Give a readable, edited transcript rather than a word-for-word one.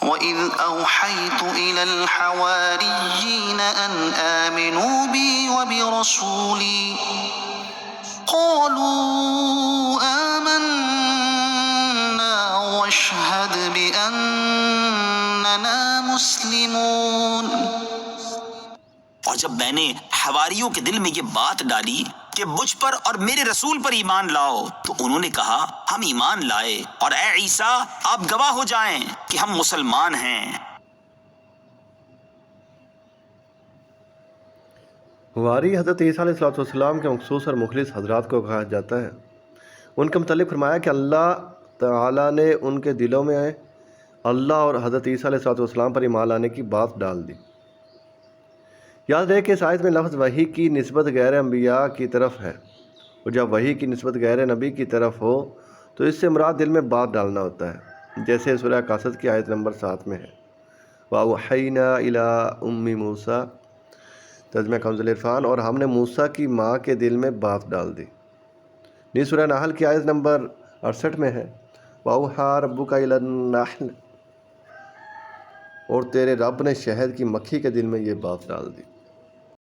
وَإِذْ أَوْحَيْتُ إِلَى الْحَوَارِيِّينَ أَنْ آمِنُوا بِي وَبِرَسُولِي قَالُوا آمَنَّا وَاشْهَدْ بِأَنَّنَا مُسْلِمُونَ۔ اور جب میں نے حواریوں کے دل میں یہ بات ڈالی کہ مجھ پر اور میرے رسول پر ایمان لاؤ، تو انہوں نے کہا ہم ایمان لائے، اور اے عیسیٰ آپ گواہ ہو جائیں کہ ہم مسلمان ہیں۔ حواری حضرت عیسیٰ علیہ السلام کے مخصوص اور مخلص حضرات کو کہا جاتا ہے۔ ان کے متعلق فرمایا کہ اللہ تعالیٰ نے ان کے دلوں میں اللہ اور حضرت عیسیٰ علیہ السلام پر ایمان لانے کی بات ڈال دی۔ یاد رہے کہ اس آیت میں لفظ وحی کی نسبت غیر انبیاء کی طرف ہے، اور جب وحی کی نسبت غیر نبی کی طرف ہو تو اس سے مراد دل میں بات ڈالنا ہوتا ہے، جیسے سورہ قصص کی آیت نمبر 7 میں ہے وَأَوْحَيْنَا إِلَىٰ أُمِّ مُوسَىٰ، ترجمہ کنز العرفان، اور ہم نے موسیٰ کی ماں کے دل میں بات ڈال دی۔ نیز سورہ نحل کی آیت نمبر 68 میں ہے وَأَوْحَىٰ رَبُّكَ إِلَى النَّحْلِ، اور تیرے رب نے شہد کی مکھی کے دل میں یہ بات ڈال دی۔